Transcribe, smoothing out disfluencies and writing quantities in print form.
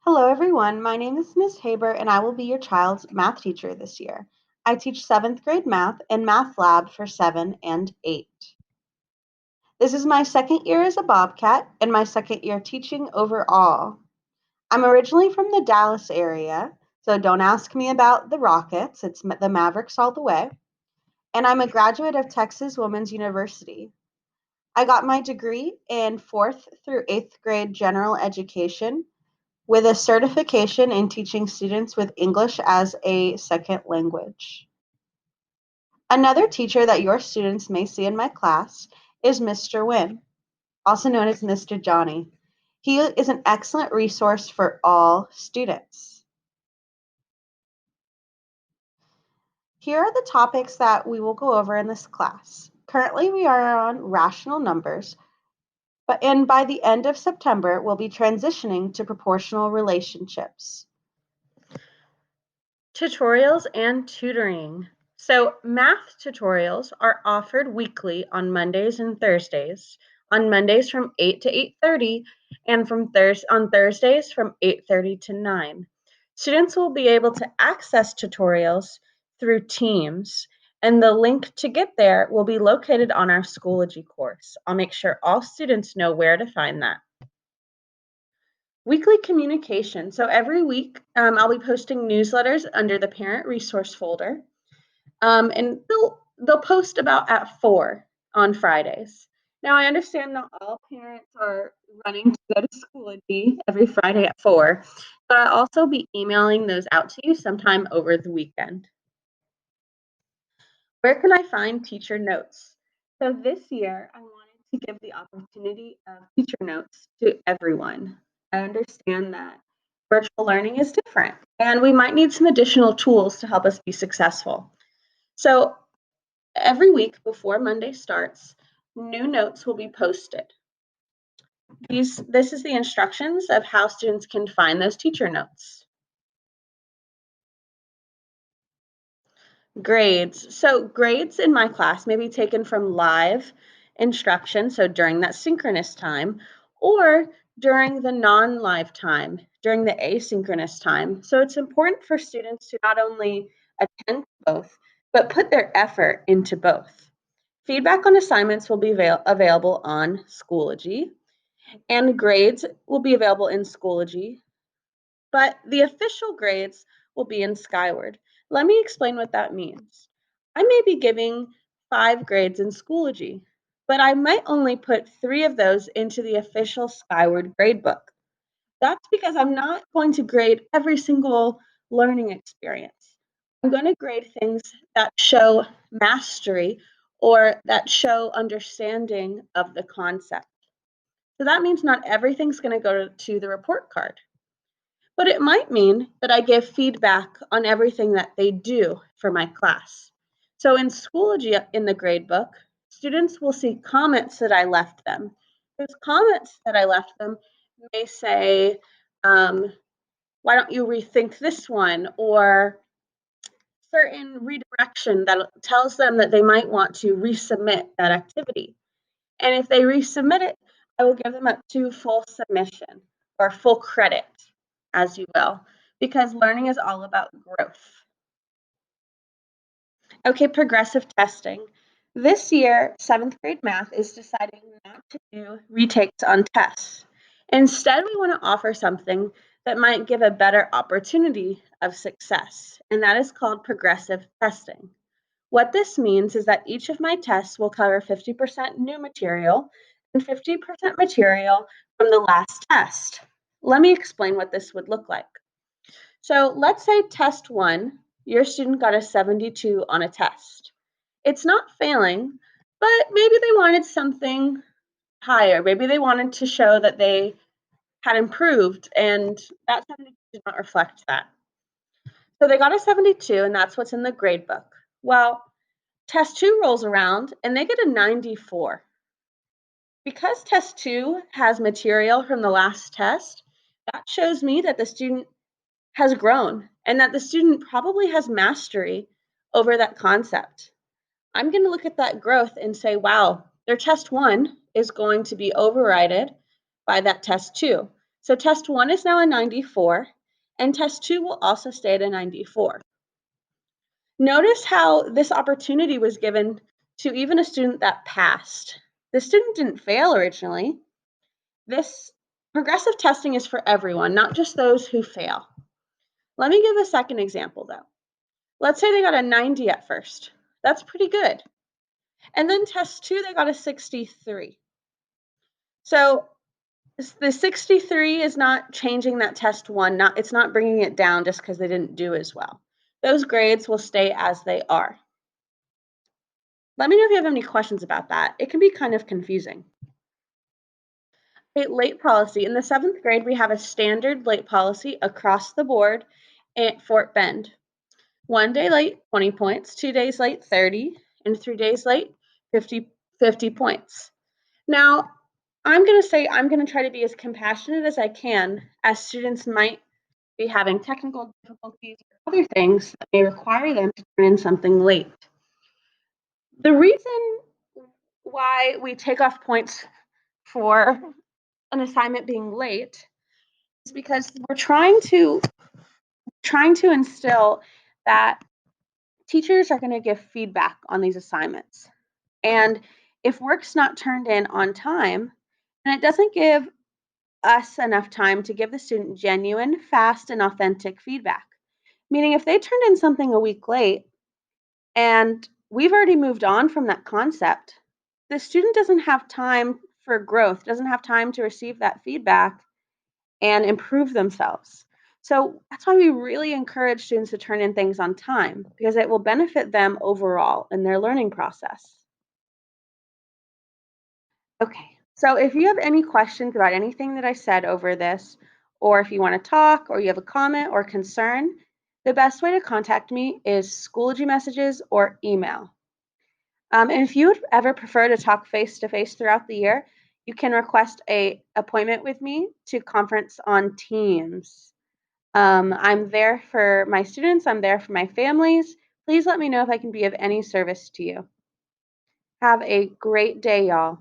Hello, everyone. My name is Ms. Haber, and I will be your child's math teacher this year. I teach 7th grade math in Math Lab for 7 and 8. This is my second year as a Bobcat and my second year teaching overall. I'm originally from the Dallas area, so don't ask me about the Rockets. It's the Mavericks all the way. And I'm a graduate of Texas Women's University. I got my degree in 4th through 8th grade general education with a certification in teaching students with English as a second language. Another teacher that your students may see in my class is Mr. Wynn, also known as Mr. Johnny. He is an excellent resource for all students. Here are the topics that we will go over in this class. Currently, we are on rational numbers, and by the end of September, we'll be transitioning to proportional relationships. Tutorials and tutoring. So math tutorials are offered weekly on Mondays and Thursdays. On Mondays from 8 to 8:30 and on Thursdays from 8:30 to 9. Students will be able to access tutorials through Teams, and the link to get there will be located on our Schoology course. I'll make sure all students know where to find that. Weekly communication. So every week, I'll be posting newsletters under the parent resource folder, and they'll post about at 4 on Fridays. Now, I understand not all parents are running to go to Schoology every Friday at 4, but I'll also be emailing those out to you sometime over the weekend. Where can I find teacher notes? So this year, I wanted to give the opportunity of teacher notes to everyone. I understand that virtual learning is different, and we might need some additional tools to help us be successful. So every week before Monday starts, new notes will be posted. This is the instructions of how students can find those teacher notes. Grades. So grades in my class may be taken from live instruction, so during that synchronous time, or during the non-live time, during the asynchronous time. So it's important for students to not only attend both, but put their effort into both. Feedback on assignments will be available on Schoology, and grades will be available in Schoology, but the official grades will be in Skyward. Let me explain what that means. I may be giving 5 grades in Schoology, but I might only put 3 of those into the official Skyward gradebook. That's because I'm not going to grade every single learning experience. I'm going to grade things that show mastery or that show understanding of the concept. So that means not everything's going to go to the report card. But it might mean that I give feedback on everything that they do for my class. So in Schoology in the gradebook, students will see comments that I left them. Those comments that I left them may say, why don't you rethink this one? Or certain redirection that tells them that they might want to resubmit that activity. And if they resubmit it, I will give them up to full submission or full credit, as you will, because learning is all about growth. Okay, progressive testing. This year, 7th grade math is deciding not to do retakes on tests. Instead, we want to offer something that might give a better opportunity of success, and that is called progressive testing. What this means is that each of my tests will cover 50% new material and 50% material from the last test. Let me explain what this would look like. So let's say test 1, your student got a 72 on a test. It's not failing, but maybe they wanted something higher. Maybe they wanted to show that they had improved, and that 72 did not reflect that. So they got a 72, and that's what's in the grade book. Well, test 2 rolls around, and they get a 94. Because test 2 has material from the last test, that shows me that the student has grown and that the student probably has mastery over that concept. I'm going to look at that growth and say, wow, their test 1 is going to be overridden by that test 2. So test 1 is now a 94, and test 2 will also stay at a 94. Notice how this opportunity was given to even a student that passed. The student didn't fail originally. This progressive testing is for everyone, not just those who fail. Let me give a second example though. Let's say they got a 90 at first. That's pretty good. And then test 2, they got a 63. So the 63 is not changing that test 1, it's not bringing it down just because they didn't do as well. Those grades will stay as they are. Let me know if you have any questions about that. It can be kind of confusing. Okay, late policy. In the 7th grade, we have a standard late policy across the board at Fort Bend. 1 day late, 20 points, 2 days late, 30, and 3 days late, 50 points. Now, I'm going to say I'm going to try to be as compassionate as I can, as students might be having technical difficulties or other things that may require them to turn in something late. The reason why we take off points for an assignment being late is because we're trying to instill that teachers are going to give feedback on these assignments. And if work's not turned in on time, then it doesn't give us enough time to give the student genuine, fast, and authentic feedback. Meaning, if they turned in something a week late and we've already moved on from that concept, the student doesn't have time for growth, doesn't have time to receive that feedback and improve themselves. So that's why we really encourage students to turn in things on time, because it will benefit them overall in their learning process. Okay, so if you have any questions about anything that I said over this, or if you want to talk, or you have a comment or concern, the best way to contact me is Schoology messages or email. And if you would ever prefer to talk face to face throughout the year, you can request a appointment with me to conference on Teams. I'm there for my students, I'm there for my families. Please let me know if I can be of any service to you. Have a great day, y'all.